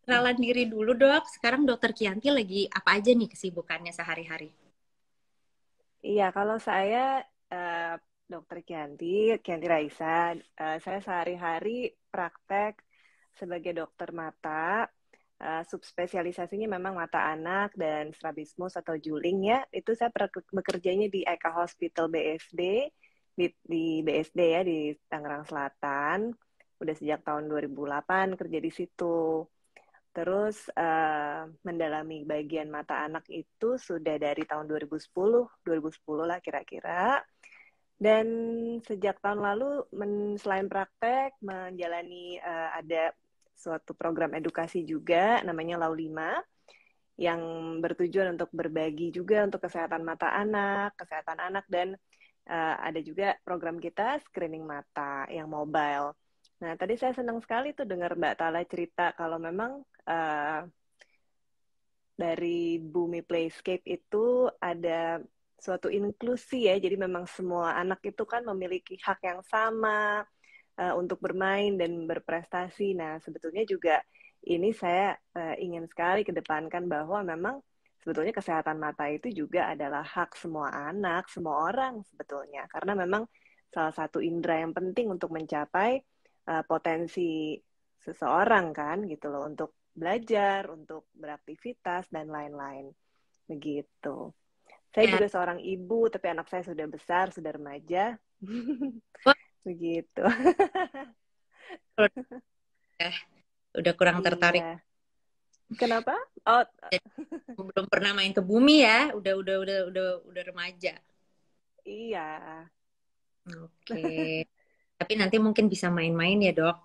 Kenalan diri dulu dok. Sekarang dokter Kianti lagi apa aja nih kesibukannya sehari-hari? Iya, kalau saya eh, Dokter Kianti Raisa, saya sehari-hari praktek sebagai dokter mata. Subspesialisasinya memang mata anak dan strabismus atau juling ya. Itu saya bekerjanya di Eka Hospital BSD, di BSD ya di Tangerang Selatan. Udah sejak tahun 2008 kerja di situ. Terus mendalami bagian mata anak itu sudah dari tahun 2010 lah kira-kira. Dan sejak tahun lalu, selain praktek, menjalani ada suatu program edukasi juga, namanya Lau 5, yang bertujuan untuk berbagi juga untuk kesehatan anak, dan ada juga program kita screening mata yang mobile. Nah, tadi saya senang sekali tuh dengar Mbak Tala cerita kalau memang dari Bumi Playscape itu ada suatu inklusi ya, jadi memang semua anak itu kan memiliki hak yang sama untuk bermain dan berprestasi. Nah, sebetulnya juga ini saya ingin sekali kedepankan bahwa memang sebetulnya kesehatan mata itu juga adalah hak semua anak, semua orang sebetulnya, karena memang salah satu indera yang penting untuk mencapai potensi seseorang kan gitu loh, untuk belajar, untuk beraktivitas dan lain-lain begitu. Saya Ya, juga seorang ibu, tapi anak saya sudah besar, sudah remaja. wah, Begitu. udah kurang tertarik. Iya. Kenapa? Oh, Jadi, belum pernah main ke bumi ya. Udah remaja. iya. Oke. Tapi nanti mungkin bisa main-main ya dok.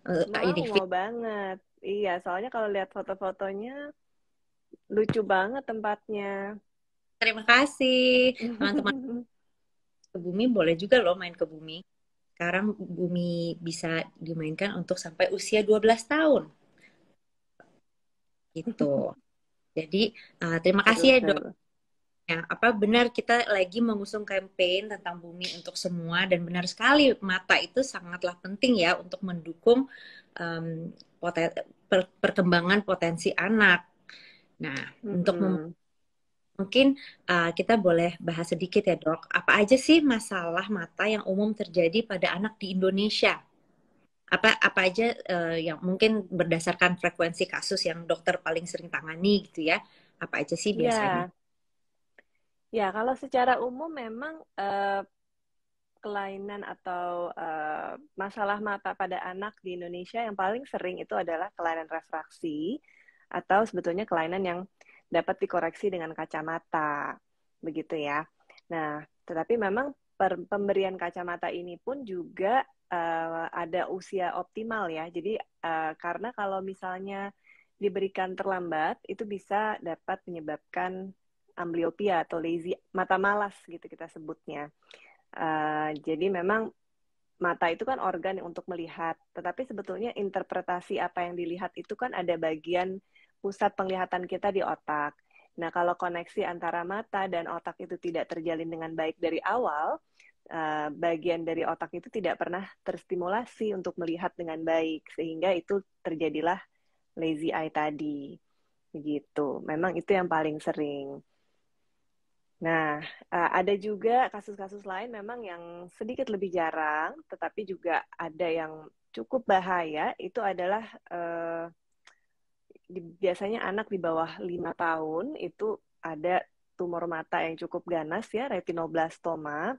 Mau, Ini mau banget. Iya, soalnya kalau lihat foto-fotonya lucu banget tempatnya. terima kasih teman-teman ke bumi boleh juga loh main ke bumi. Sekarang bumi bisa dimainkan untuk sampai usia 12 tahun gitu. Jadi terima kasih Seru, ya dok. seru. Ya, apa benar kita lagi mengusung campaign tentang bumi untuk semua dan benar sekali mata itu sangatlah penting ya untuk mendukung em, perkembangan potensi anak. Nah, untuk Mm-mm. mungkin kita boleh bahas sedikit ya dok, apa aja sih masalah mata yang umum terjadi pada anak di Indonesia? Apa apa aja yang mungkin berdasarkan frekuensi kasus yang dokter paling sering tangani gitu ya? Apa aja sih biasanya? Ya, ya kalau secara umum memang kelainan atau masalah mata pada anak di Indonesia yang paling sering itu adalah kelainan refraksi atau sebetulnya kelainan yang dapat dikoreksi dengan kacamata, begitu ya. Nah, tetapi memang pemberian kacamata ini pun juga ada usia optimal ya. Jadi karena kalau misalnya diberikan terlambat, itu bisa dapat menyebabkan amblyopia atau lazy mata malas gitu kita sebutnya. Jadi memang mata itu kan organ untuk melihat, tetapi sebetulnya interpretasi apa yang dilihat itu kan ada bagian pusat penglihatan kita di otak. Nah, kalau koneksi antara mata dan otak itu tidak terjalin dengan baik dari awal, bagian dari otak itu tidak pernah terstimulasi untuk melihat dengan baik, sehingga itu terjadilah lazy eye tadi. Begitu. Memang itu yang paling sering. Nah, ada juga kasus-kasus lain memang yang sedikit lebih jarang, tetapi juga ada yang cukup bahaya. Itu adalah biasanya anak di bawah 5 tahun itu ada tumor mata yang cukup ganas ya, retinoblastoma.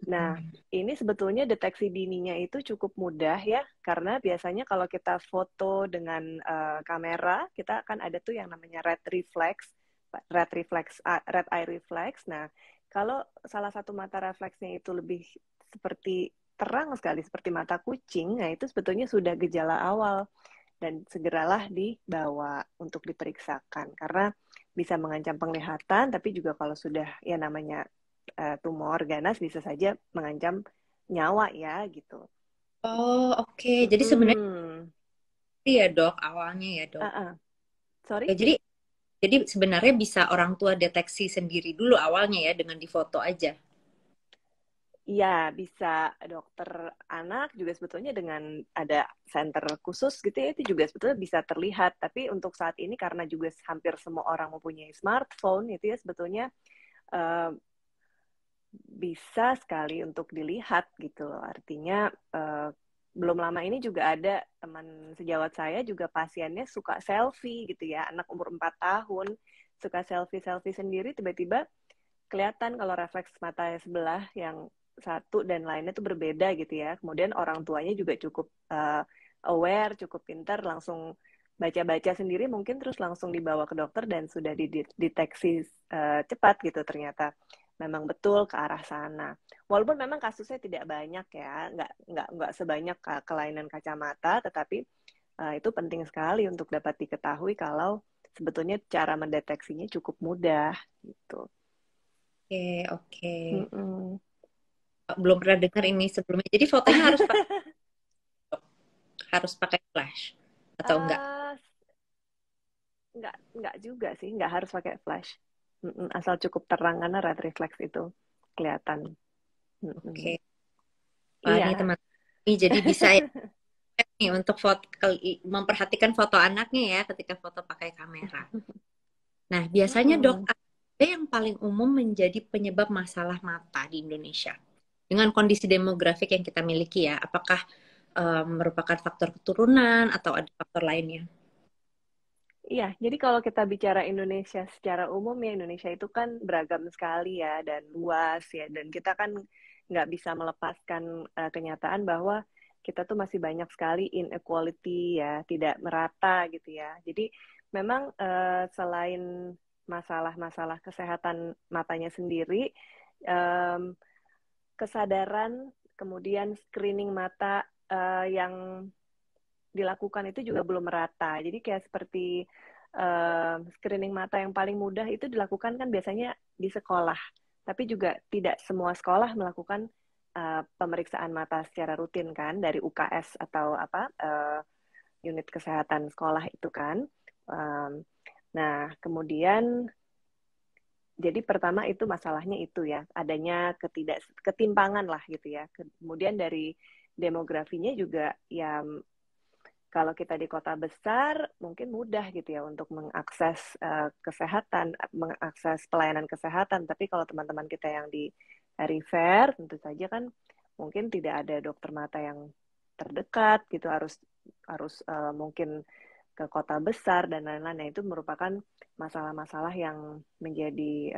Nah, ini sebetulnya deteksi dininya itu cukup mudah ya, karena biasanya kalau kita foto dengan kamera, kita akan ada tuh yang namanya red eye reflex. Nah, kalau salah satu mata refleksnya itu lebih seperti terang sekali, seperti mata kucing, nah itu sebetulnya sudah gejala awal dan segeralah dibawa untuk diperiksakan karena bisa mengancam penglihatan, tapi juga kalau sudah ya namanya tumor ganas bisa saja mengancam nyawa ya gitu. Oh, oke. Jadi sebenarnya Mm-mm. ya dok, awalnya ya dok. Uh-uh. Ya, Sorry? jadi sebenarnya bisa orang tua deteksi sendiri dulu awalnya ya dengan difoto aja. Iya, bisa dokter anak juga sebetulnya dengan ada center khusus gitu ya, itu juga sebetulnya bisa terlihat. Tapi untuk saat ini karena juga hampir semua orang mempunyai smartphone itu ya sebetulnya eh, bisa sekali untuk dilihat gitu loh. Artinya belum lama ini juga ada teman sejawat saya juga pasiennya suka selfie gitu ya, anak umur 4 tahun suka selfie-selfie sendiri tiba-tiba kelihatan kalau refleks matanya sebelah yang satu dan lainnya itu berbeda gitu ya. Kemudian orang tuanya juga cukup aware, cukup pintar, langsung baca-baca sendiri mungkin terus langsung dibawa ke dokter dan sudah dideteksi cepat gitu ternyata memang betul ke arah sana. Walaupun memang kasusnya tidak banyak ya, nggak sebanyak kelainan kacamata, tetapi itu penting sekali untuk dapat diketahui kalau sebetulnya cara mendeteksinya cukup mudah gitu. Oke, oke. Mm-mm. Belum pernah dengar ini sebelumnya. Jadi fotonya harus pakai flash atau enggak? Uh, nggak juga sih, nggak harus pakai flash. Asal cukup terang karena red reflex itu kelihatan. Oke. Wah, ini Iya. teman-teman. Ini jadi bisa ya nih untuk foto memperhatikan foto anaknya ya ketika foto pakai kamera. Nah, biasanya dok, Mm-mm. apa yang paling umum menjadi penyebab masalah mata di Indonesia? Dengan kondisi demografik yang kita miliki ya, apakah merupakan faktor keturunan atau ada faktor lainnya? Iya, jadi kalau kita bicara Indonesia secara umum ya, Indonesia itu kan beragam sekali ya dan luas ya, dan kita kan nggak bisa melepaskan kenyataan bahwa kita tuh masih banyak sekali inequality ya, tidak merata gitu ya. Jadi memang selain masalah-masalah kesehatan matanya sendiri, em, kesadaran kemudian screening mata yang dilakukan itu juga belum merata. Jadi kayak seperti screening mata yang paling mudah itu dilakukan kan biasanya di sekolah, tapi juga tidak semua sekolah melakukan pemeriksaan mata secara rutin kan dari UKS atau apa unit kesehatan sekolah itu kan. Um, nah kemudian jadi pertama itu masalahnya itu ya adanya ketimpangan lah gitu ya. Kemudian dari demografinya juga ya kalau kita di kota besar mungkin mudah gitu ya untuk mengakses kesehatan, mengakses pelayanan kesehatan. Tapi kalau teman-teman kita yang di perifer, tentu saja kan mungkin tidak ada dokter mata yang terdekat gitu, harus harus mungkin ke kota besar dan lain-lain. Nah, itu merupakan masalah-masalah yang menjadi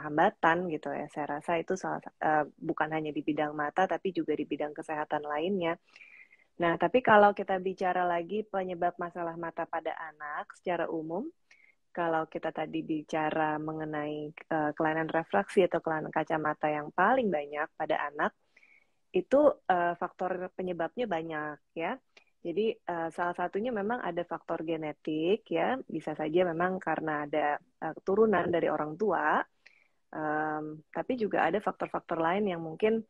hambatan gitu ya. Saya rasa itu bukan hanya di bidang mata tapi juga di bidang kesehatan lainnya. Nah, tapi kalau kita bicara lagi penyebab masalah mata pada anak secara umum, kalau kita tadi bicara mengenai kelainan refraksi atau kelainan kacamata yang paling banyak pada anak, itu faktor penyebabnya banyak ya. Jadi salah satunya memang ada faktor genetik ya, bisa saja memang karena ada keturunan dari orang tua, tapi juga ada faktor-faktor lain yang mungkin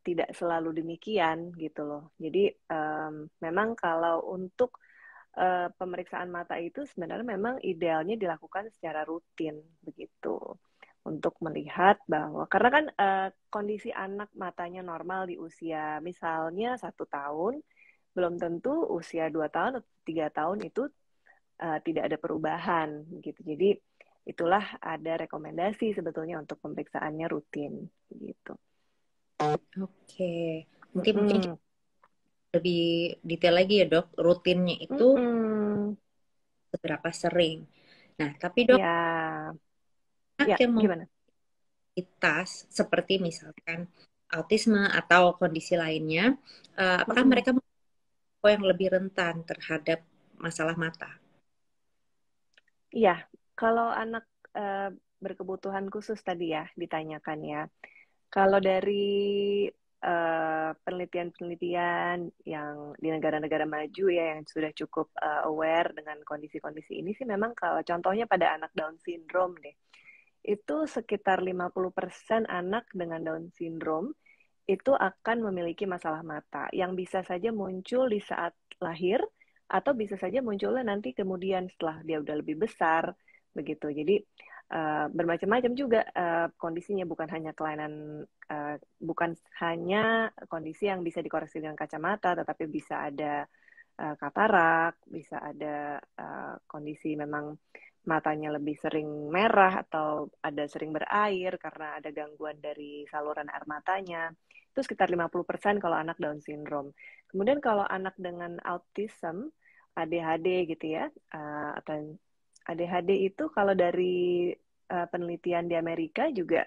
tidak selalu demikian gitu loh. Jadi memang kalau untuk pemeriksaan mata itu sebenarnya memang idealnya dilakukan secara rutin begitu untuk melihat bahwa karena kan kondisi anak matanya normal di usia misalnya 1 tahun belum tentu usia 2 tahun atau 3 tahun itu tidak ada perubahan gitu. Jadi itulah ada rekomendasi sebetulnya untuk pemeriksaannya rutin gitu. Oke, nanti mungkin kita Mm-mm. lebih detail lagi ya dok, rutinnya itu Mm-mm. seberapa sering. Nah, tapi dok, Ya, anak ya yang gimana? memiliki seperti misalkan autisme atau kondisi lainnya, apakah Mm-mm. mereka yang lebih rentan terhadap masalah mata? Iya, kalau anak eh, berkebutuhan khusus tadi ya ditanyakan ya. Kalau dari penelitian-penelitian yang di negara-negara maju ya yang sudah cukup aware dengan kondisi-kondisi ini sih memang kalau contohnya pada anak Down syndrome deh. Itu sekitar 50% anak dengan Down syndrome itu akan memiliki masalah mata yang bisa saja muncul di saat lahir atau bisa saja munculnya nanti kemudian setelah dia udah lebih besar begitu. Jadi bermacam-macam juga kondisinya, bukan hanya kondisi yang bisa dikoreksi dengan kacamata, tetapi bisa ada katarak, bisa ada kondisi memang matanya lebih sering merah atau ada sering berair karena ada gangguan dari saluran air matanya. Itu sekitar 50% kalau anak Down syndrome. Kemudian kalau anak dengan autism, ADHD gitu ya, atau ADHD itu kalau dari penelitian di Amerika juga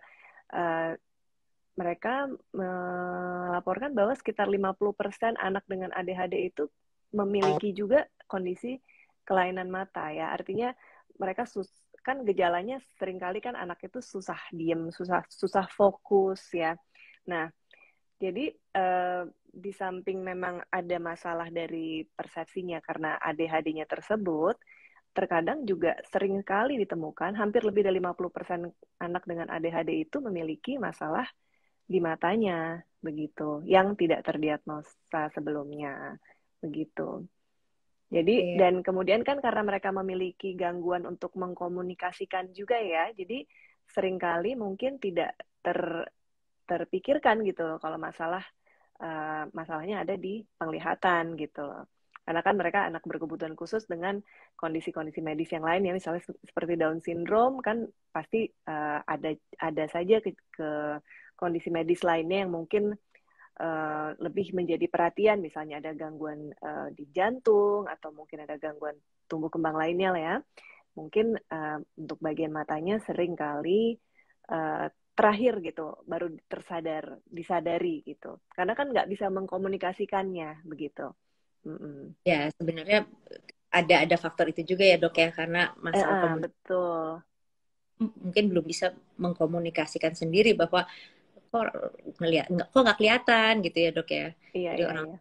mereka melaporkan bahwa sekitar 50% anak dengan ADHD itu memiliki juga kondisi kelainan mata ya. Artinya mereka kan gejalanya seringkali kan anak itu susah diem, susah fokus ya. Nah, jadi di samping memang ada masalah dari persepsinya karena ADHD-nya tersebut, terkadang juga sering kali ditemukan hampir lebih dari 50% anak dengan ADHD itu memiliki masalah di matanya begitu, yang tidak terdiagnosa sebelumnya begitu. Jadi dan kemudian kan karena mereka memiliki gangguan untuk mengkomunikasikan juga ya, jadi seringkali mungkin tidak terpikirkan gitu kalau masalahnya ada di penglihatan gitu. Karena kan mereka anak berkebutuhan khusus dengan kondisi-kondisi medis yang lain ya, misalnya seperti Down syndrome kan pasti ada saja ke kondisi medis lainnya yang mungkin lebih menjadi perhatian, misalnya ada gangguan di jantung atau mungkin ada gangguan tumbuh kembang lainnya lah ya. Mungkin untuk bagian matanya sering kali terakhir gitu baru disadari gitu, karena kan nggak bisa mengkomunikasikannya begitu. Ya sebenarnya ada faktor itu juga ya dok ya, karena masalah komunikasi Betul. mungkin belum bisa mengkomunikasikan sendiri bahwa kok nggak kelihatan gitu ya dok ya. Iya, Jadi iya, orang iya.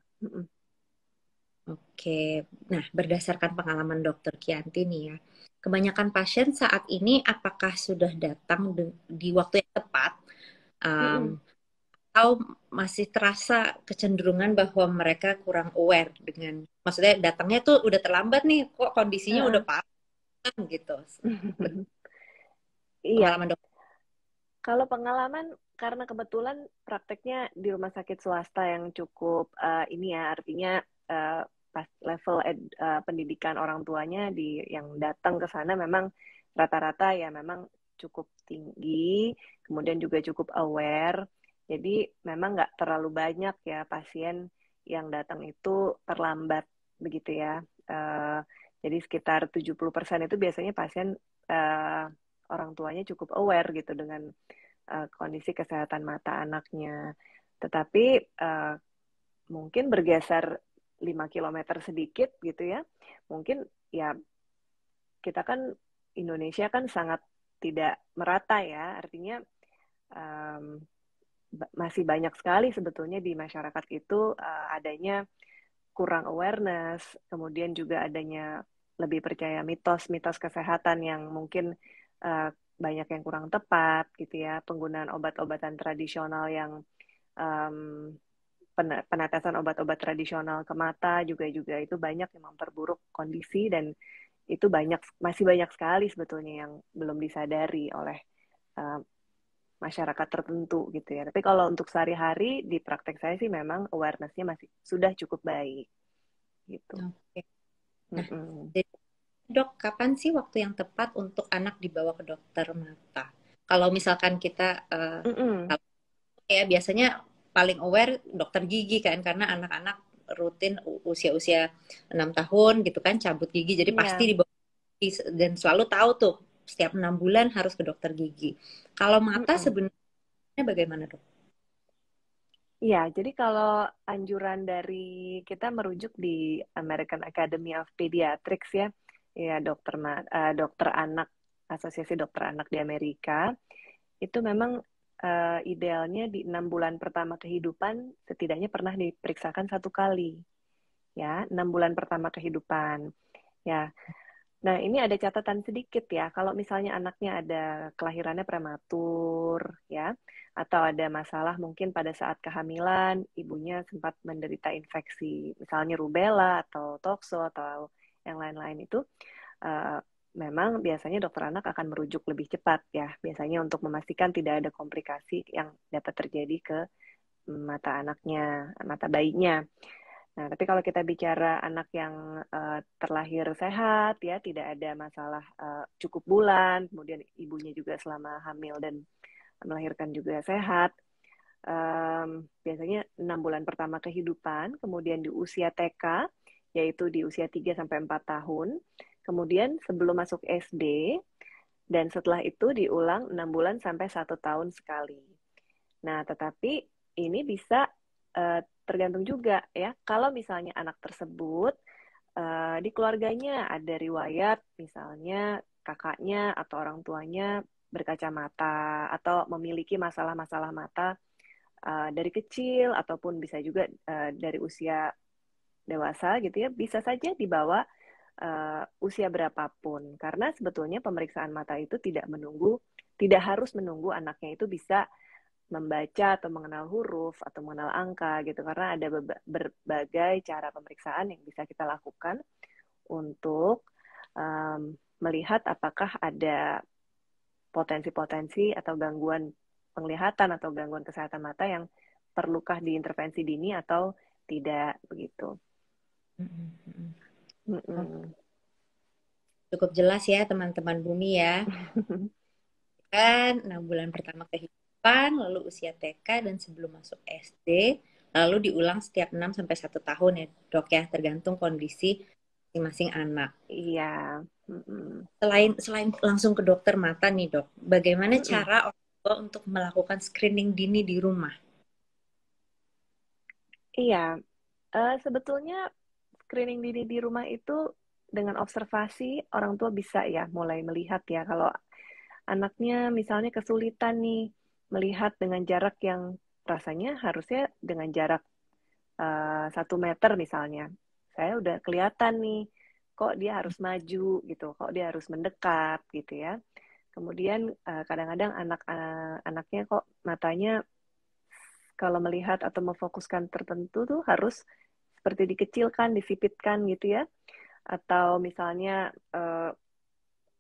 Oke, nah berdasarkan pengalaman dokter Kianti nih ya, kebanyakan pasien saat ini apakah sudah datang di waktu yang tepat, atau masih terasa kecenderungan bahwa mereka kurang aware dengan, maksudnya datangnya tuh udah terlambat nih, kok kondisinya udah parah gitu. Iya, Pengalaman dokter. kalau pengalaman karena kebetulan prakteknya di rumah sakit swasta yang cukup ini ya, artinya pas level pendidikan orang tuanya yang datang ke sana memang rata-rata ya memang cukup tinggi, kemudian juga cukup aware. Jadi memang nggak terlalu banyak ya pasien yang datang itu terlambat begitu ya. Jadi sekitar 70% itu biasanya pasien orang tuanya cukup aware gitu dengan kondisi kesehatan mata anaknya. Tetapi mungkin bergeser 5 kilometer sedikit gitu ya. Mungkin ya kita kan Indonesia kan sangat tidak merata ya. Artinya masih banyak sekali sebetulnya di masyarakat itu adanya kurang awareness, kemudian juga adanya lebih percaya mitos-mitos kesehatan yang mungkin banyak yang kurang tepat gitu ya, penggunaan obat-obatan tradisional yang penetesan obat-obat tradisional ke mata juga itu banyak yang memperburuk kondisi, dan itu masih banyak sekali sebetulnya yang belum disadari oleh masyarakat tertentu gitu ya. Tapi kalau untuk sehari-hari di praktek saya sih memang awareness-nya masih sudah cukup baik gitu. Oke. Nah, jadi, dok, kapan sih waktu yang tepat untuk anak dibawa ke dokter mata? Kalau misalkan kita ya biasanya paling aware dokter gigi kan, karena anak-anak rutin usia-usia 6 tahun gitu kan cabut gigi, jadi pasti dibawa dan selalu tahu tuh setiap 6 bulan harus ke dokter gigi. Kalau mata sebenarnya bagaimana dok? Iya, jadi kalau anjuran dari kita merujuk di American Academy of Pediatrics ya, ya dokter anak, Asosiasi Dokter Anak di Amerika, itu memang idealnya di 6 bulan pertama kehidupan setidaknya pernah diperiksakan 1 kali, ya 6 bulan pertama kehidupan, ya. Nah, ini ada catatan sedikit ya. Kalau misalnya anaknya ada kelahirannya prematur, ya, atau ada masalah mungkin pada saat kehamilan, ibunya sempat menderita infeksi, misalnya rubella atau tokso atau yang lain-lain itu, memang biasanya dokter anak akan merujuk lebih cepat ya, biasanya untuk memastikan tidak ada komplikasi yang dapat terjadi ke mata anaknya, mata bayinya. Nah, tapi kalau kita bicara anak yang terlahir sehat, ya tidak ada masalah cukup bulan, kemudian ibunya juga selama hamil dan melahirkan juga sehat, biasanya 6 bulan pertama kehidupan, kemudian di usia TK, yaitu di usia 3 sampai 4 tahun, kemudian sebelum masuk SD, dan setelah itu diulang 6 bulan sampai 1 tahun sekali. Nah, tetapi ini bisa tergantung juga ya. Kalau misalnya anak tersebut di keluarganya ada riwayat, misalnya kakaknya atau orang tuanya berkacamata atau memiliki masalah-masalah mata dari kecil ataupun bisa juga dari usia dewasa gitu ya, bisa saja dibawa usia berapapun, karena sebetulnya pemeriksaan mata itu tidak harus menunggu anaknya itu bisa membaca atau mengenal huruf atau mengenal angka gitu, karena ada berbagai cara pemeriksaan yang bisa kita lakukan untuk melihat apakah ada potensi-potensi atau gangguan penglihatan atau gangguan kesehatan mata yang perlukah diintervensi dini atau tidak begitu. Cukup jelas ya teman-teman Bumi ya. Kan 6 bulan pertama kehidupan, lalu usia TK dan sebelum masuk SD, lalu diulang setiap 6 sampai 1 tahun ya, Dok ya, tergantung kondisi masing-masing anak. Iya. Selain langsung ke dokter mata nih, Dok, bagaimana cara orang tua untuk melakukan screening dini di rumah? Iya, sebetulnya screening dini di rumah itu dengan observasi orang tua bisa ya mulai melihat ya kalau anaknya misalnya kesulitan nih melihat dengan jarak yang rasanya harusnya dengan jarak 1 meter misalnya. Saya udah kelihatan nih, kok dia harus maju gitu, kok dia harus mendekat gitu ya. Kemudian kadang-kadang anaknya kok matanya kalau melihat atau memfokuskan tertentu tuh harus seperti dikecilkan, disipitkan gitu ya. Atau misalnya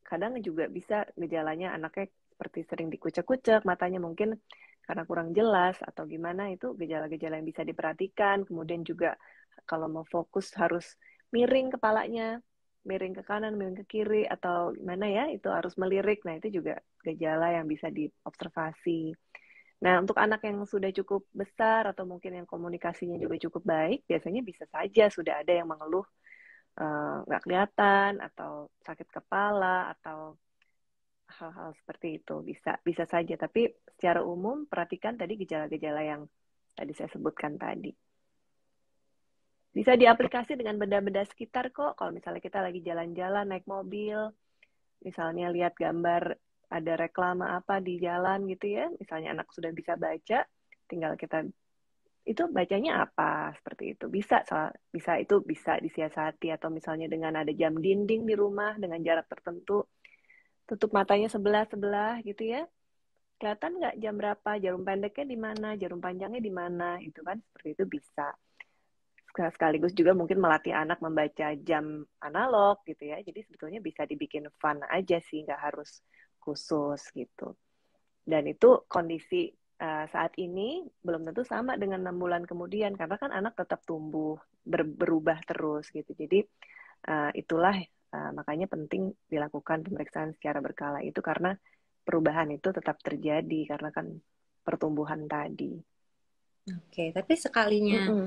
kadang juga bisa gejalanya anaknya seperti sering dikucek-kucek, matanya mungkin karena kurang jelas atau gimana, itu gejala-gejala yang bisa diperhatikan. Kemudian juga kalau mau fokus harus miring kepalanya, miring ke kanan, miring ke kiri, atau gimana ya, itu harus melirik. Nah, itu juga gejala yang bisa diobservasi. Nah, untuk anak yang sudah cukup besar atau mungkin yang komunikasinya juga cukup baik, biasanya bisa saja sudah ada yang mengeluh nggak kelihatan atau sakit kepala atau hal-hal seperti itu, bisa saja. Tapi secara umum perhatikan tadi gejala-gejala yang tadi saya sebutkan tadi. Bisa diaplikasi dengan benda-benda sekitar kok. Kalau misalnya kita lagi jalan-jalan naik mobil, misalnya lihat gambar ada reklame apa di jalan gitu ya, misalnya anak sudah bisa baca, tinggal kita itu bacanya apa seperti itu, bisa itu bisa disiasati. Atau misalnya dengan ada jam dinding di rumah dengan jarak tertentu, tutup matanya sebelah gitu ya, kelihatan nggak jam berapa, jarum pendeknya di mana, jarum panjangnya di mana, itu kan seperti itu bisa. Sekaligus juga mungkin melatih anak membaca jam analog gitu ya, jadi sebetulnya bisa dibikin fun aja sih, nggak harus khusus gitu. Dan itu kondisi saat ini belum tentu sama dengan 6 bulan kemudian, karena kan anak tetap tumbuh, berubah terus gitu. Jadi itulah makanya penting dilakukan pemeriksaan secara berkala itu, karena perubahan itu tetap terjadi karena kan pertumbuhan tadi. Oke, tapi sekalinya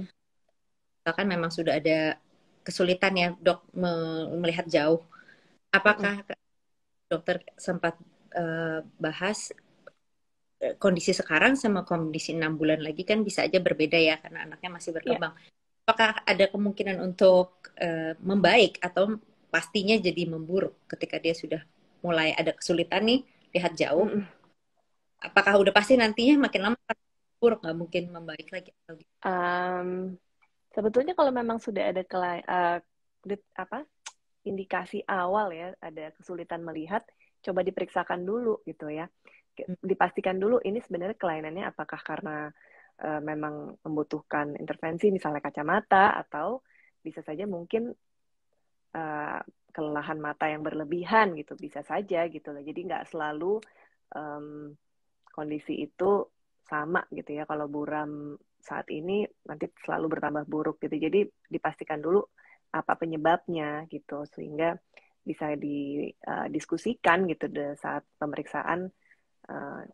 bahkan memang sudah ada kesulitan ya, Dok, melihat jauh. Apakah dokter sempat bahas kondisi sekarang sama kondisi 6 bulan lagi kan bisa aja berbeda ya karena anaknya masih berkembang. Apakah ada kemungkinan untuk membaik atau pastinya jadi memburuk ketika dia sudah mulai ada kesulitan nih lihat jauh? Apakah udah pasti nantinya makin lama akan buruk, nggak mungkin membaik lagi atau gitu? Sebetulnya kalau memang sudah ada indikasi awal ya, ada kesulitan melihat, coba diperiksakan dulu gitu ya. Dipastikan dulu ini sebenarnya kelainannya apakah karena memang membutuhkan intervensi misalnya kacamata, atau bisa saja mungkin kelelahan mata yang berlebihan gitu, bisa saja gitu loh. Jadi nggak selalu kondisi itu sama gitu ya. Kalau buram saat ini nanti selalu bertambah buruk gitu. Jadi dipastikan dulu apa penyebabnya gitu, sehingga bisa didiskusikan gitu saat pemeriksaan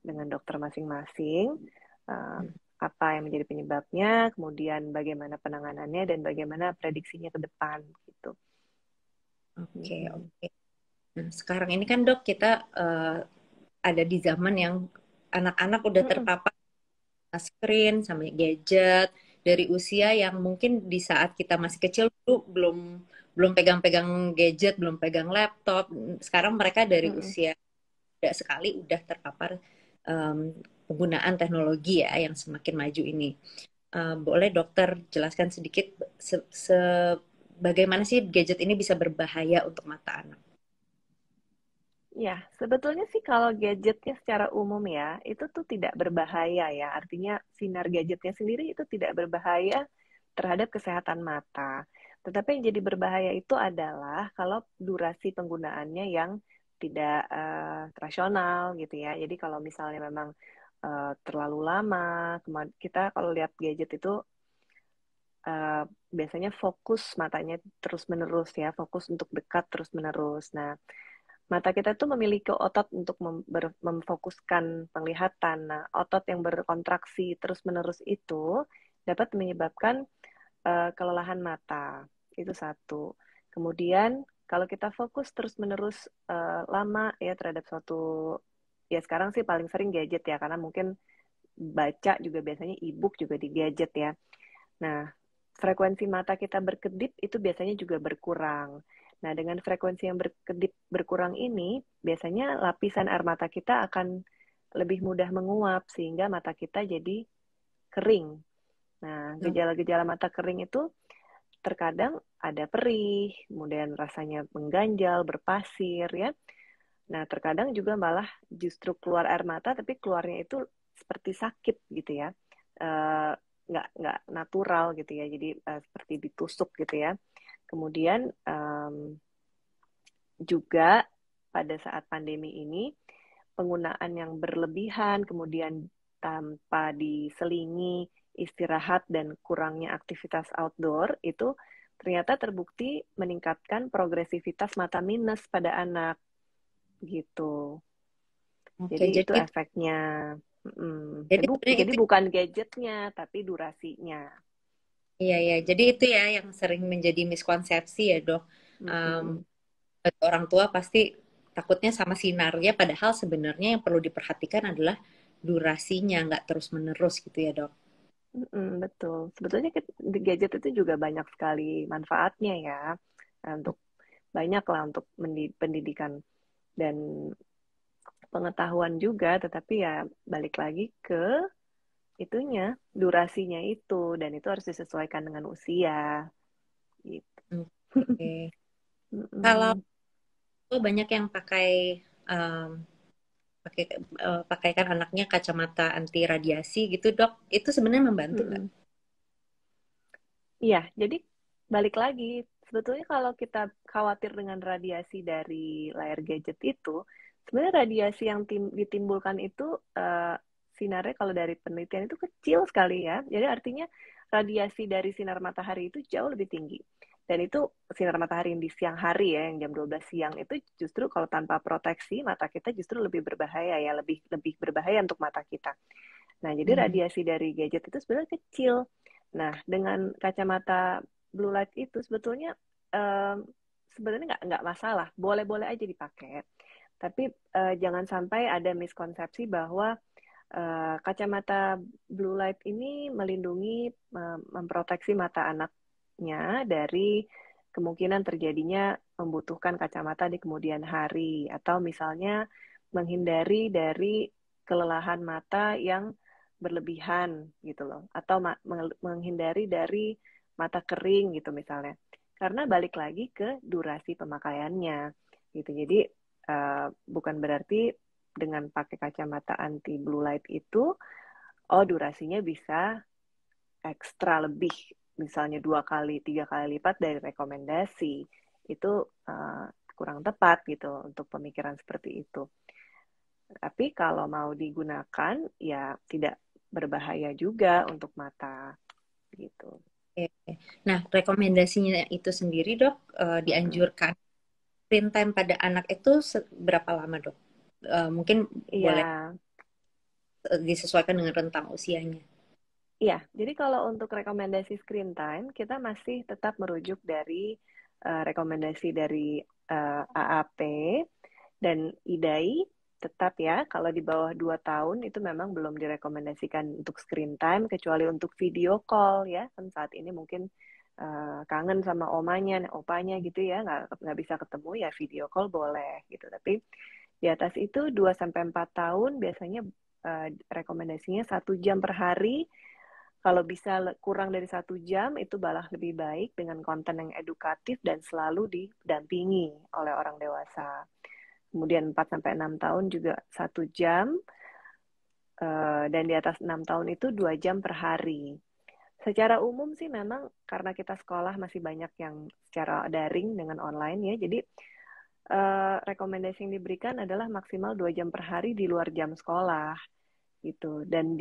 dengan dokter masing-masing, apa yang menjadi penyebabnya, kemudian bagaimana penanganannya dan bagaimana prediksinya ke depan gitu. Oke, oke. Nah, sekarang ini kan dok kita ada di zaman yang anak-anak udah terpapar screen sama gadget dari usia yang mungkin di saat kita masih kecil dulu belum belum pegang-pegang gadget, belum pegang laptop. Sekarang mereka dari usia muda sekali udah terpapar penggunaan teknologi ya yang semakin maju ini. Boleh dokter jelaskan sedikit bagaimana sih gadget ini bisa berbahaya untuk mata anak? Ya, sebetulnya sih kalau gadgetnya secara umum ya, itu tuh tidak berbahaya ya. Artinya sinar gadgetnya sendiri itu tidak berbahaya terhadap kesehatan mata. Tetapi yang jadi berbahaya itu adalah kalau durasi penggunaannya yang tidak rasional gitu ya. Jadi kalau misalnya memang terlalu lama, kita kalau lihat gadget itu biasanya fokus matanya terus-menerus ya, fokus untuk dekat terus-menerus. Nah, mata kita tuh memiliki otot untuk memfokuskan penglihatan. Nah, otot yang berkontraksi terus-menerus itu dapat menyebabkan kelelahan mata. Itu satu. Kemudian, kalau kita fokus terus-menerus lama ya terhadap suatu, ya sekarang sih paling sering gadget ya, karena mungkin baca juga biasanya e-book juga di gadget ya. Nah, frekuensi mata kita berkedip itu biasanya juga berkurang. Nah, dengan frekuensi yang berkedip berkurang ini, biasanya lapisan air mata kita akan lebih mudah menguap sehingga mata kita jadi kering. Nah, gejala-gejala mata kering itu terkadang ada perih, kemudian rasanya mengganjal, berpasir ya. Nah, terkadang juga malah justru keluar air mata, tapi keluarnya itu seperti sakit gitu ya. Nggak natural gitu ya, jadi seperti ditusuk gitu ya. Kemudian juga pada saat pandemi ini, penggunaan yang berlebihan, kemudian tanpa diselingi istirahat dan kurangnya aktivitas outdoor, itu ternyata terbukti meningkatkan progresivitas mata minus pada anak gitu. Oke, Jadi itu jadi efeknya. jadi sebenarnya Jadi itu bukan gadgetnya, tapi durasinya. iya ya. Jadi itu ya yang sering menjadi miskonsepsi ya, Dok. Um, Mm-mm. Bagi orang tua pasti takutnya sama sinarnya, padahal sebenarnya yang perlu diperhatikan adalah durasinya, nggak terus-menerus gitu ya, Dok. Betul. Sebetulnya di gadget itu juga banyak sekali manfaatnya ya. Nah, untuk banyak lah untuk pendidikan dan pengetahuan juga, tetapi ya balik lagi ke itunya, durasinya itu, dan itu harus disesuaikan dengan usia. Gitu. Oke. Kalau Mm-mm. banyak yang um, pakai pakaikan anaknya kacamata anti radiasi gitu, Dok. Itu sebenarnya membantu nggak? Mm-mm. Iya, jadi balik lagi, sebetulnya kalau kita khawatir dengan radiasi dari layar gadget itu, sebenarnya radiasi yang ditimbulkan itu sinarnya kalau dari penelitian itu kecil sekali ya. Jadi artinya radiasi dari sinar matahari itu jauh lebih tinggi. Dan itu sinar matahari yang di siang hari ya, yang jam 12 siang itu justru kalau tanpa proteksi mata kita justru lebih berbahaya ya, lebih lebih berbahaya untuk mata kita. Nah, jadi Hmm. radiasi dari gadget itu sebenarnya kecil. Nah, dengan kacamata blue light itu sebetulnya sebenarnya nggak masalah, boleh-boleh aja dipakai. Tapi jangan sampai ada miskonsepsi bahwa kacamata blue light ini melindungi, memproteksi mata anaknya dari kemungkinan terjadinya membutuhkan kacamata di kemudian hari, atau misalnya menghindari dari kelelahan mata yang berlebihan gitu loh, atau menghindari dari mata kering gitu misalnya, karena balik lagi ke durasi pemakaiannya gitu. Jadi bukan berarti dengan pakai kacamata anti blue light itu oh durasinya bisa ekstra lebih, misalnya 2 kali 3 kali lipat dari rekomendasi. itu kurang tepat gitu untuk pemikiran seperti itu. Tapi kalau mau digunakan ya tidak berbahaya juga untuk mata gitu. Oke. Nah, rekomendasinya itu sendiri dok, Mm-mm. dianjurkan screen time pada anak itu berapa lama dok? Mungkin boleh Iya, disesuaikan dengan rentang usianya. iya. Jadi kalau untuk rekomendasi screen time, kita masih tetap merujuk dari rekomendasi dari AAP dan IDAI tetap ya, kalau di bawah 2 tahun itu memang belum direkomendasikan untuk screen time, kecuali untuk video call ya, kan saat ini mungkin kangen sama omanya, opanya gitu ya, nggak bisa ketemu ya video call boleh gitu. Tapi di atas itu 2 sampai 4 tahun biasanya rekomendasinya 1 jam per hari. Kalau bisa kurang dari 1 jam itu malah lebih baik dengan konten yang edukatif dan selalu didampingi oleh orang dewasa. Kemudian 4 sampai 6 tahun juga 1 jam, dan di atas 6 tahun itu 2 jam per hari. Secara umum sih memang karena kita sekolah masih banyak yang secara daring dengan online ya, jadi rekomendasi yang diberikan adalah maksimal 2 jam per hari di luar jam sekolah gitu, dan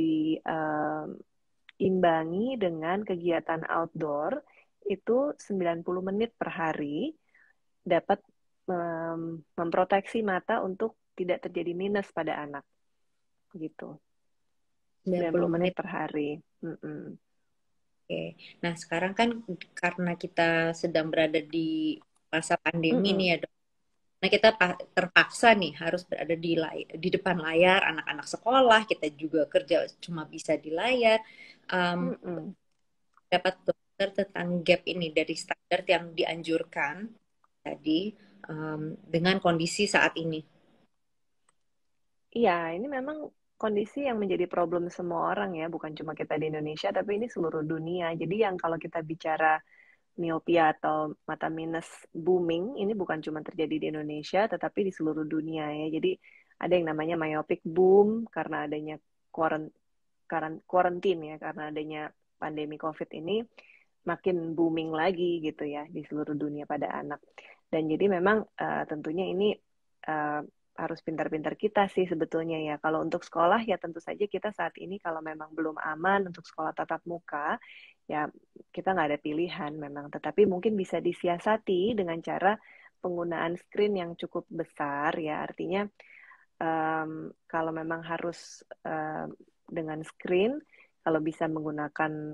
diimbangi dengan kegiatan outdoor itu 90 menit per hari dapat memproteksi mata untuk tidak terjadi minus pada anak gitu. 90 90 menit menit. per hari. Mm-mm. Oke. Nah, sekarang kan karena kita sedang berada di masa pandemi nih Mm-mm. ya, Dok. Nah, kita terpaksa nih harus berada di depan layar, anak-anak sekolah, kita juga kerja cuma bisa di layar. Um, Mm-mm. Dapat dokter tentang gap ini dari standar yang dianjurkan tadi dengan kondisi saat ini. Iya, ini memang kondisi yang menjadi problem semua orang ya, bukan cuma kita di Indonesia, tapi ini seluruh dunia. Jadi yang kalau kita bicara miopia atau mata minus booming, ini bukan cuma terjadi di Indonesia, tetapi di seluruh dunia ya. Jadi ada yang namanya myopic boom karena adanya quarantine ya, karena adanya pandemi COVID ini makin booming lagi gitu ya di seluruh dunia pada anak. Dan jadi memang tentunya ini uh, harus pintar-pintar kita sih sebetulnya ya. Kalau untuk sekolah ya tentu saja kita saat ini kalau memang belum aman untuk sekolah tatap muka, ya kita nggak ada pilihan memang. Tetapi mungkin bisa disiasati dengan cara penggunaan screen yang cukup besar ya. Artinya kalau memang harus dengan screen, kalau bisa menggunakan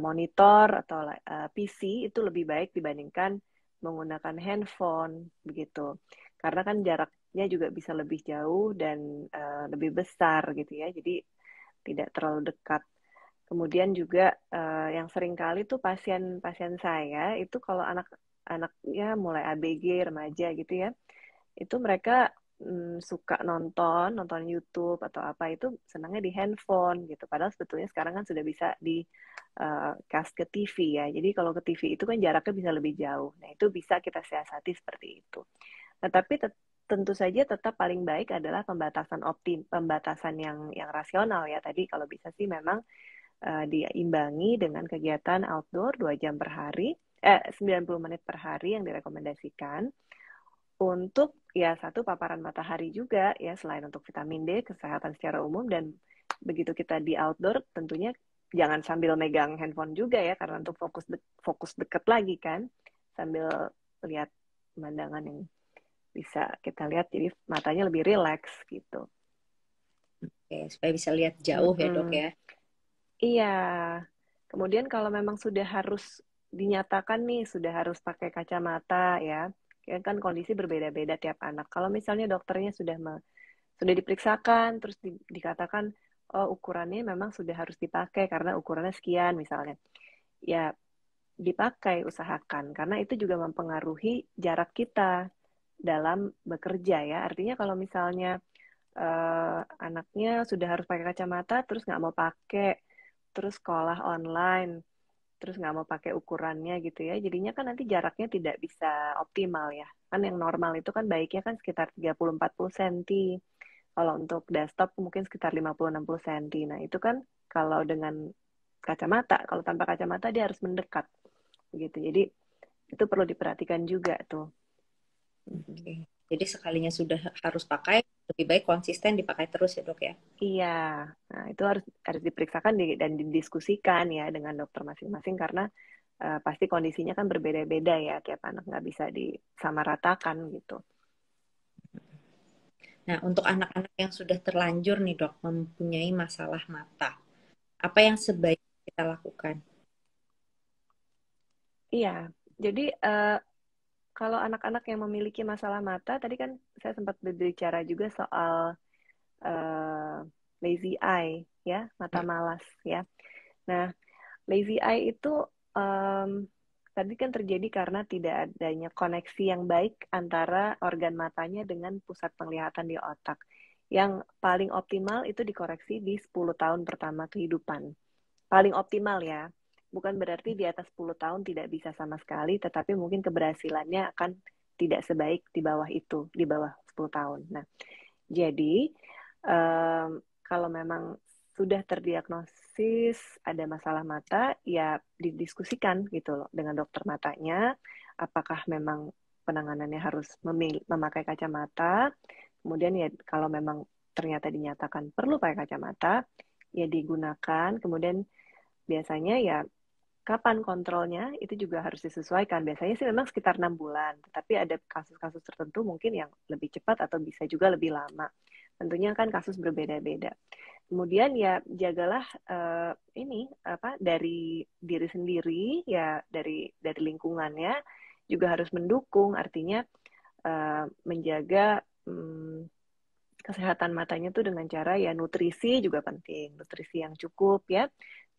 monitor atau PC itu lebih baik dibandingkan menggunakan handphone begitu. Karena kan jaraknya juga bisa lebih jauh dan lebih besar gitu ya. Jadi tidak terlalu dekat. Kemudian juga yang sering kali tuh pasien-pasien saya itu kalau anak-anaknya mulai ABG remaja gitu ya, itu mereka suka nonton YouTube atau apa itu senangnya di handphone gitu. Padahal sebetulnya sekarang kan sudah bisa di cast ke TV ya. Jadi kalau ke TV itu kan jaraknya bisa lebih jauh. Nah itu bisa kita siasati seperti itu. Nah tapi tentu saja tetap paling baik adalah pembatasan yang rasional ya. Tadi kalau bisa sih memang diimbangi dengan kegiatan outdoor 2 jam per hari, 90 menit per hari yang direkomendasikan untuk ya satu paparan matahari juga ya selain untuk vitamin D, kesehatan secara umum dan begitu kita di outdoor tentunya jangan sambil megang handphone juga ya karena untuk fokus deket lagi kan sambil lihat pemandangan yang bisa kita lihat jadi matanya lebih rileks gitu. Oke, supaya bisa lihat jauh ya dok Mm-mm. ya. Iya. Kemudian kalau memang sudah harus dinyatakan nih, sudah harus pakai kacamata ya, kan kondisi berbeda-beda tiap anak. Kalau misalnya dokternya sudah diperiksakan, terus dikatakan, oh ukurannya memang sudah harus dipakai karena ukurannya sekian misalnya. Ya dipakai, usahakan. Karena itu juga mempengaruhi jarak kita dalam bekerja ya. Artinya kalau misalnya anaknya sudah harus pakai kacamata, terus nggak mau pakai, terus sekolah online, terus nggak mau pakai ukurannya gitu ya, jadinya kan nanti jaraknya tidak bisa optimal ya. Kan yang normal itu kan baiknya kan sekitar 30-40 cm. Kalau untuk desktop mungkin sekitar 50-60 cm. Nah itu kan kalau dengan kacamata, kalau tanpa kacamata dia harus mendekat gitu. Jadi Itu perlu diperhatikan juga tuh. Oke. Jadi sekalinya sudah harus pakai, lebih baik konsisten dipakai terus ya dok ya. Iya, nah itu harus diperiksakan dan didiskusikan ya dengan dokter masing-masing karena pasti kondisinya kan berbeda-beda ya, tiap anak nggak bisa disamaratakan gitu. Nah, untuk anak-anak yang sudah terlanjur nih dok, mempunyai masalah mata, apa yang sebaiknya kita lakukan? Iya, jadi kalau anak-anak yang memiliki masalah mata, tadi kan saya sempat berbicara juga soal uh, lazy eye, ya, mata malas, ya. Nah, lazy eye itu um, tadi kan terjadi karena tidak adanya koneksi yang baik antara organ matanya dengan pusat penglihatan di otak. Yang paling optimal itu dikoreksi di 10 tahun pertama kehidupan. Paling optimal ya. Bukan berarti di atas 10 tahun tidak bisa sama sekali, tetapi mungkin keberhasilannya akan tidak sebaik di bawah itu, di bawah 10 tahun. Nah, jadi kalau memang sudah terdiagnosis ada masalah mata, ya didiskusikan gitu loh dengan dokter matanya, apakah memang penanganannya harus memakai kacamata, kemudian ya kalau memang ternyata dinyatakan perlu pakai kacamata, ya digunakan, kemudian biasanya ya kapan kontrolnya itu juga harus disesuaikan. Biasanya sih memang sekitar 6 bulan, tetapi ada kasus-kasus tertentu mungkin yang lebih cepat atau bisa juga lebih lama. Tentunya kan kasus berbeda-beda. Kemudian ya jagalah ini apa dari diri sendiri ya dari lingkungannya juga harus mendukung. Artinya menjaga kesehatan matanya tuh dengan cara ya nutrisi juga penting, nutrisi yang cukup ya,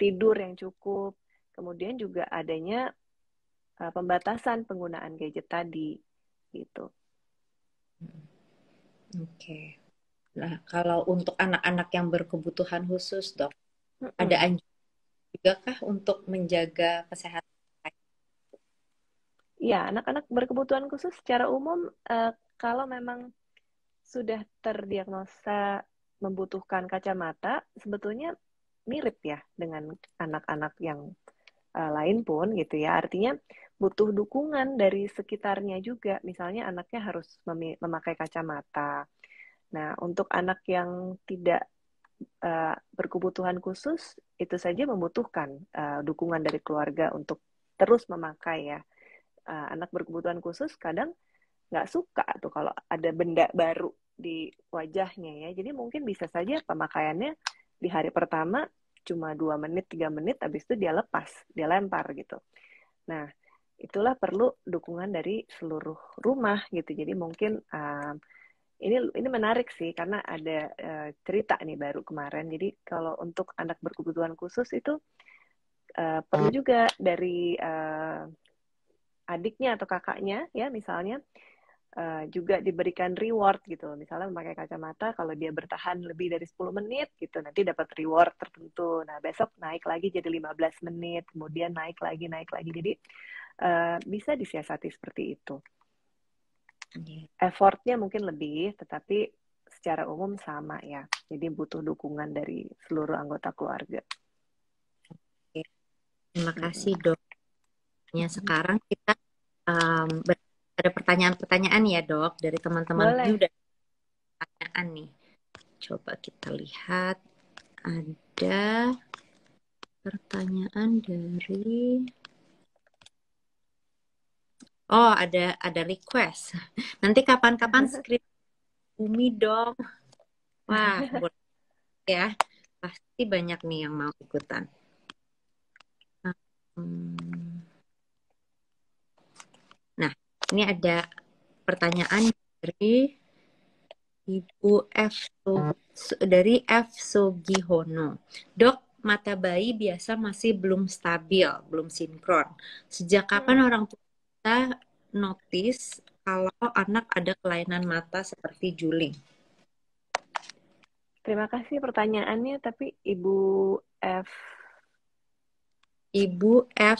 tidur yang cukup, kemudian juga adanya pembatasan penggunaan gadget tadi gitu. Oke. Nah, kalau untuk anak-anak yang berkebutuhan khusus, dok, ada Mm-mm. anjuran juga kah untuk menjaga kesehatan? Ya, anak-anak berkebutuhan khusus secara umum kalau memang sudah terdiagnosa membutuhkan kacamata, sebetulnya mirip ya dengan anak-anak yang lain pun gitu ya. Artinya butuh dukungan dari sekitarnya juga. Misalnya anaknya harus memakai kacamata. Nah, untuk anak yang tidak berkebutuhan khusus, itu saja membutuhkan dukungan dari keluarga untuk terus memakai ya. Anak berkebutuhan khusus kadang nggak suka tuh kalau ada benda baru di wajahnya ya. Jadi mungkin bisa saja pemakaiannya di hari pertama cuma 2 menit, 3 menit, habis itu dia lepas, dia lempar gitu. Nah, itulah perlu dukungan dari seluruh rumah gitu. Jadi mungkin ini menarik sih karena ada cerita nih baru kemarin. Jadi kalau untuk anak berkebutuhan khusus itu perlu juga dari adiknya atau kakaknya ya misalnya juga diberikan reward gitu. Misalnya memakai kacamata, kalau dia bertahan lebih dari 10 menit gitu, nanti dapat reward tertentu. Nah, besok naik lagi jadi 15 menit, kemudian naik lagi, naik lagi. Jadi bisa disiasati seperti itu. Effortnya mungkin lebih, tetapi secara umum sama ya. Jadi butuh dukungan dari seluruh anggota keluarga. Oke. Terima kasih dok. Sekarang kita ada pertanyaan-pertanyaan ya dok dari teman-teman. Ini Boleh. udah pertanyaan nih. Coba kita lihat. Ada pertanyaan dari Oh, ada request. Nanti kapan-kapan skrip Umi dong. Wah, boleh ya. Pasti banyak nih yang mau ikutan. Nah, ini ada pertanyaan dari Ibu dari F Sugihono. Dok, mata bayi biasa masih belum stabil, belum sinkron. Sejak kapan orang tua kita notice kalau anak ada kelainan mata seperti juling? Terima kasih pertanyaannya, tapi Ibu F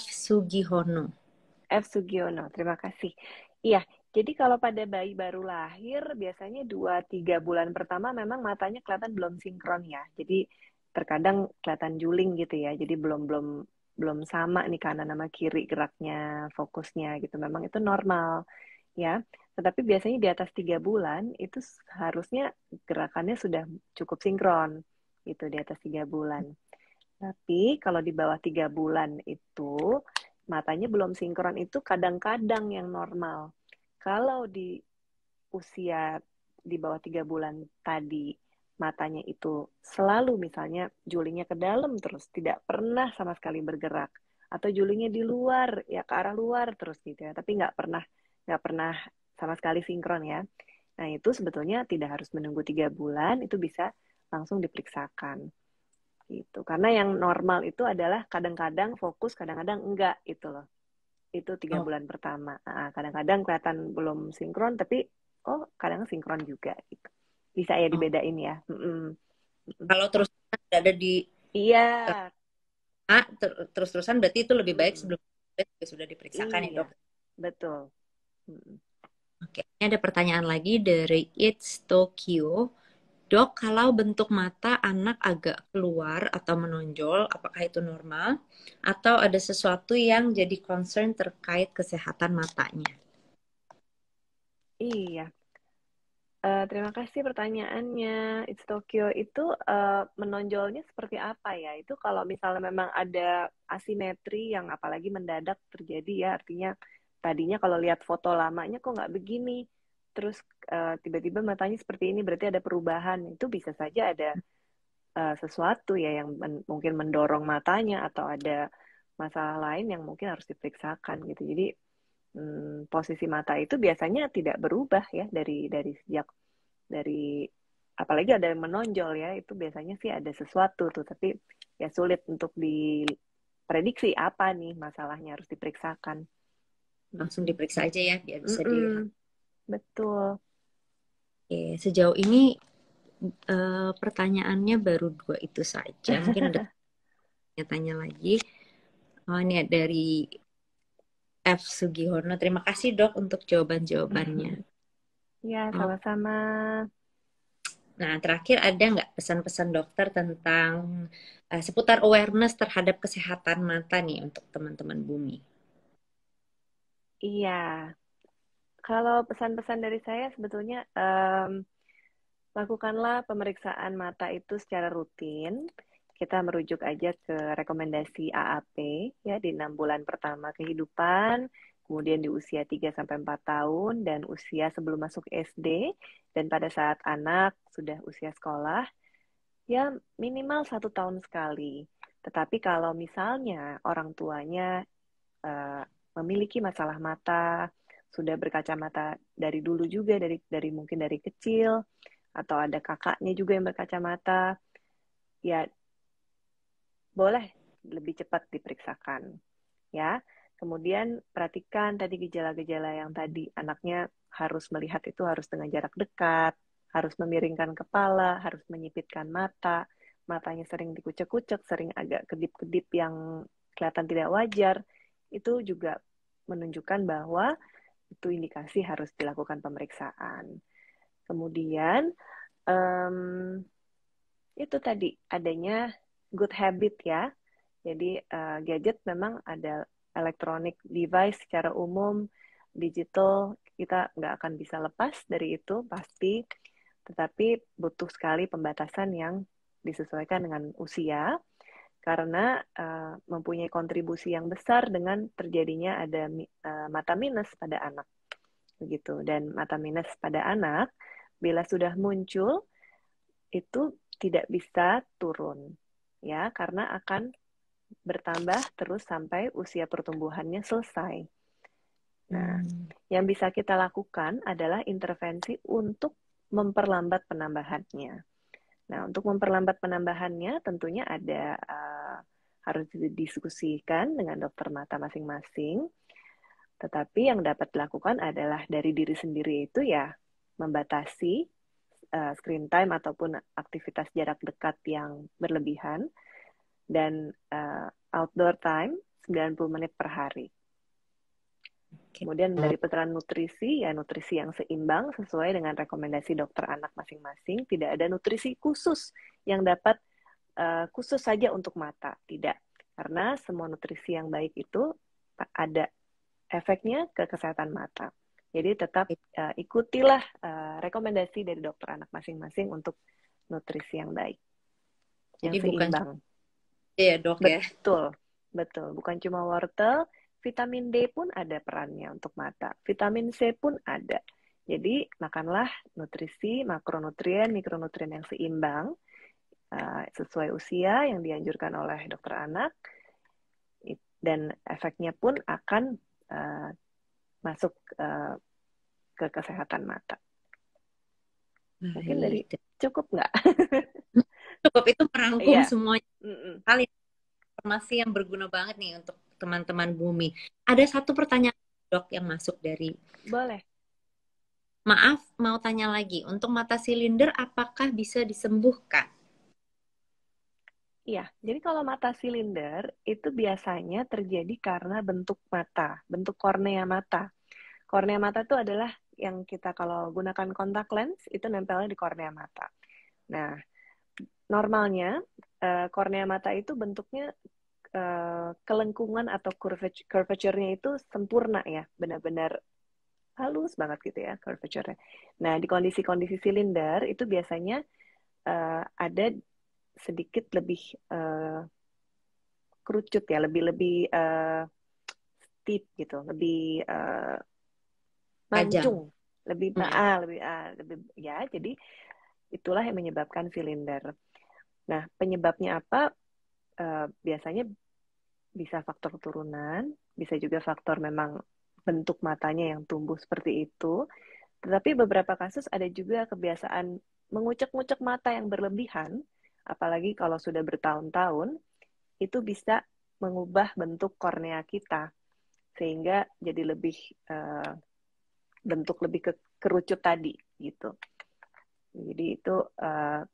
Sugihono. F. Sugiono, terima kasih. Iya, jadi kalau pada bayi baru lahir, biasanya 2-3 bulan pertama memang matanya kelihatan belum sinkron ya. Jadi terkadang kelihatan juling gitu ya. Jadi belum belum belum sama nih kanan sama kiri geraknya, fokusnya gitu. Memang itu normal ya. Tetapi biasanya di atas 3 bulan itu harusnya gerakannya sudah cukup sinkron gitu di atas 3 bulan. Tapi kalau di bawah 3 bulan itu matanya belum sinkron itu kadang-kadang yang normal. Kalau di usia di bawah 3 bulan tadi matanya itu selalu misalnya julingnya ke dalam terus tidak pernah sama sekali bergerak atau julingnya di luar ya ke arah luar terus gitu ya tapi nggak pernah sama sekali sinkron ya. Nah itu sebetulnya tidak harus menunggu 3 bulan, itu bisa langsung diperiksakan gitu. Karena yang normal itu adalah kadang-kadang fokus, kadang-kadang enggak itu loh. Itu tiga Oh, bulan pertama. Nah, kadang-kadang kelihatan belum sinkron, tapi oh kadang sinkron juga gitu. Bisa ya oh. dibedain ya. Mm-mm. Mm-mm. Kalau terus ada di Iya, A, terus-terusan berarti itu lebih baik mm-mm. sebelum sudah diperiksakan ya Iya, dok. betul. Mm-mm. Oke, ini ada pertanyaan lagi dari It's Tokyo. Dok, kalau bentuk mata anak agak keluar atau menonjol, apakah itu normal? Atau ada sesuatu yang jadi concern terkait kesehatan matanya? Iya. Terima kasih pertanyaannya. It's Tokyo itu menonjolnya seperti apa ya? Itu kalau misalnya memang ada asimetri yang apalagi mendadak terjadi ya, artinya tadinya kalau lihat foto lamanya kok nggak begini, terus tiba-tiba matanya seperti ini, berarti ada perubahan. Itu bisa saja ada sesuatu ya yang mungkin mendorong matanya atau ada masalah lain yang mungkin harus diperiksakan gitu. Jadi posisi mata itu biasanya tidak berubah ya dari sejak dari apalagi ada yang menonjol ya itu biasanya sih ada sesuatu tuh tapi ya sulit untuk diprediksi apa nih masalahnya harus diperiksakan. Langsung diperiksa aja ya, biar bisa dilihat. Mm-mm, betul. Oke, sejauh ini pertanyaannya baru dua itu saja. Mungkin ada tanya-tanya lagi. Oh, ini ada dari F. Sugihono. Terima kasih dok untuk jawaban-jawabannya. Ya Oh, sama-sama. nah, terakhir ada nggak pesan-pesan dokter tentang seputar awareness terhadap kesehatan mata nih untuk teman-teman Bumi? Iya, kalau pesan-pesan dari saya sebetulnya lakukanlah pemeriksaan mata itu secara rutin. Kita merujuk aja ke rekomendasi AAP ya di 6 bulan pertama kehidupan, kemudian di usia 3 sampai 4 tahun dan usia sebelum masuk SD dan pada saat anak sudah usia sekolah ya minimal 1 tahun sekali. Tetapi kalau misalnya orang tuanya uh, memiliki masalah mata, sudah berkacamata dari dulu juga dari mungkin dari kecil atau ada kakaknya juga yang berkacamata, ya boleh lebih cepat diperiksakan ya. Kemudian perhatikan tadi gejala-gejala yang tadi anaknya harus melihat itu harus dengan jarak dekat, harus memiringkan kepala, harus menyipitkan mata, matanya sering dikucek-kucek, sering agak kedip-kedip yang kelihatan tidak wajar, itu juga menunjukkan bahwa itu indikasi harus dilakukan pemeriksaan. Kemudian um, itu tadi adanya good habit ya. Jadi gadget memang ada electronic device secara umum, digital kita nggak akan bisa lepas dari itu pasti, tetapi butuh sekali pembatasan yang disesuaikan dengan usia karena mempunyai kontribusi yang besar dengan terjadinya ada mata minus pada anak begitu dan mata minus pada anak bila sudah muncul itu tidak bisa turun ya karena akan bertambah terus sampai usia pertumbuhannya selesai. Nah, Hmm. yang bisa kita lakukan adalah intervensi untuk memperlambat penambahannya. Nah, untuk memperlambat penambahannya tentunya ada harus didiskusikan dengan dokter mata masing-masing. Tetapi yang dapat dilakukan adalah dari diri sendiri itu ya membatasi screen time ataupun aktivitas jarak dekat yang berlebihan dan outdoor time 90 menit per hari. Oke. Kemudian dari puteran nutrisi, ya nutrisi yang seimbang sesuai dengan rekomendasi dokter anak masing-masing. Tidak ada nutrisi khusus yang dapat khusus saja untuk mata, tidak. Karena semua nutrisi yang baik itu ada efeknya ke kesehatan mata. Jadi tetap ikutilah rekomendasi dari dokter anak masing-masing untuk nutrisi yang baik, Jadi yang bukan seimbang. ya dok ya. Betul, betul. Bukan cuma wortel, vitamin D pun ada perannya untuk mata. Vitamin C pun ada. Jadi makanlah nutrisi, makronutrien, mikronutrien yang seimbang sesuai usia yang dianjurkan oleh dokter anak, dan efeknya pun akan masuk ke kesehatan mata. Mungkin dari Baik. cukup nggak? Cukup itu merangkum Iya. semuanya. Hal informasi yang berguna banget nih untuk teman-teman Bumi. Ada satu pertanyaan dok yang masuk dari. Boleh. Maaf, mau tanya lagi. Untuk mata silinder, apakah bisa disembuhkan? Iya, jadi kalau mata silinder itu biasanya terjadi karena bentuk mata, bentuk kornea mata. Kornea mata itu adalah yang kita kalau gunakan kontak lens itu nempelnya di kornea mata. Nah, normalnya kornea mata itu bentuknya kelengkungan atau curvature-nya itu sempurna ya, benar-benar halus banget gitu ya curvature-nya. Nah, di kondisi-kondisi silinder itu biasanya ada sedikit lebih kerucut ya, lebih steep gitu, lebih Tajam. mancung, lebih ya. Jadi itulah yang menyebabkan silinder. Nah, penyebabnya apa? Biasanya bisa faktor turunan, bisa juga faktor memang bentuk matanya yang tumbuh seperti itu. Tetapi beberapa kasus ada juga kebiasaan mengucek-ngucek mata yang berlebihan, apalagi kalau sudah bertahun-tahun, itu bisa mengubah bentuk kornea kita sehingga jadi lebih bentuk lebih kerucut tadi gitu. Jadi itu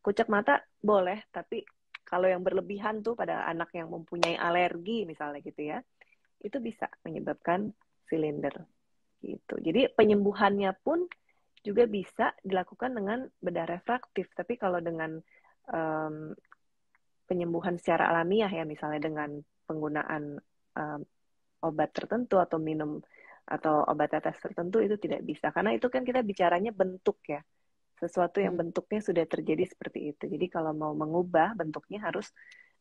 kucek mata boleh, tapi kalau yang berlebihan tuh pada anak yang mempunyai alergi misalnya gitu ya, itu bisa menyebabkan silinder gitu. Jadi penyembuhannya pun juga bisa dilakukan dengan bedah refraktif. Tapi kalau dengan penyembuhan secara alamiah ya, misalnya dengan penggunaan obat tertentu atau minum atau obat tetes tertentu itu tidak bisa. Karena itu kan kita bicaranya bentuk ya. Sesuatu yang bentuknya sudah terjadi seperti itu. Jadi kalau mau mengubah bentuknya harus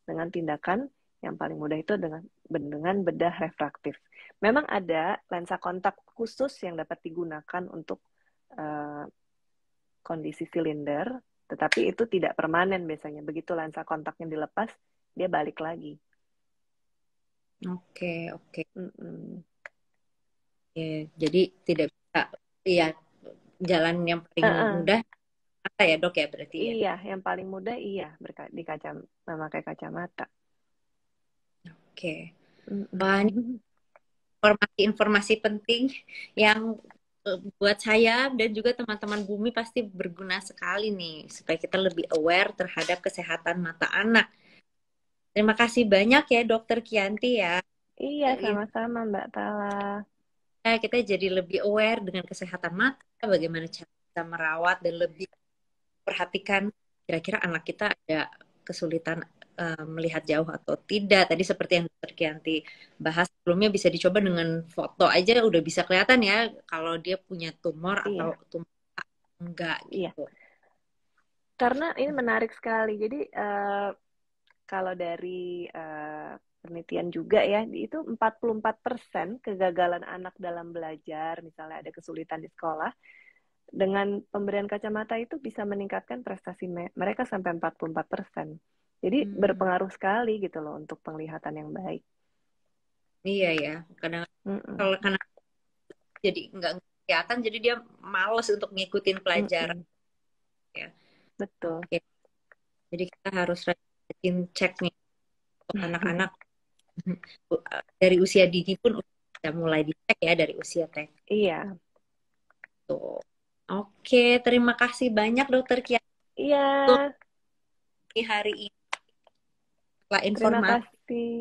dengan tindakan yang paling mudah itu dengan bedah refraktif. Memang ada lensa kontak khusus yang dapat digunakan untuk kondisi silinder, tetapi itu tidak permanen biasanya. Begitu lensa kontaknya dilepas, dia balik lagi. Oke, oke. Mm-mm. Jadi tidak bisa, ya jalan yang paling mudah apa ya dok ya berarti ya? Iya, yang paling mudah iya memakai kacamata. Oke. Wah, ini Mm-mm. informasi-informasi penting yang buat saya dan juga teman-teman Bumi pasti berguna sekali nih supaya kita lebih aware terhadap kesehatan mata anak. Terima kasih banyak ya Dokter Kianti ya. Iya, sama-sama Mbak Tala. Kita jadi lebih aware dengan kesehatan mata, bagaimana cara kita merawat dan lebih perhatikan kira-kira anak kita ada kesulitan melihat jauh atau tidak. Tadi seperti yang Dr. Kianti bahas sebelumnya bisa dicoba dengan foto aja udah bisa kelihatan ya kalau dia punya tumor atau Iya, tumor enggak iya. gitu. Karena ini menarik sekali. Jadi kalau dari penelitian juga ya, itu 44% kegagalan anak dalam belajar, misalnya ada kesulitan di sekolah, dengan pemberian kacamata itu bisa meningkatkan prestasi mereka sampai 44%. Jadi berpengaruh sekali gitu loh untuk penglihatan yang baik. Iya ya, kadang kalau karena jadi nggak kelihatan, jadi dia males untuk ngikutin pelajaran ya. Betul. Oke, jadi kita harus rajin cek nih untuk anak-anak dari usia dini pun udah mulai dicek ya dari usia TK. Iya. Tuh. Oke, terima kasih banyak Dokter Kia Iya. untuk hari ini. Setelah Terima informasi kasih.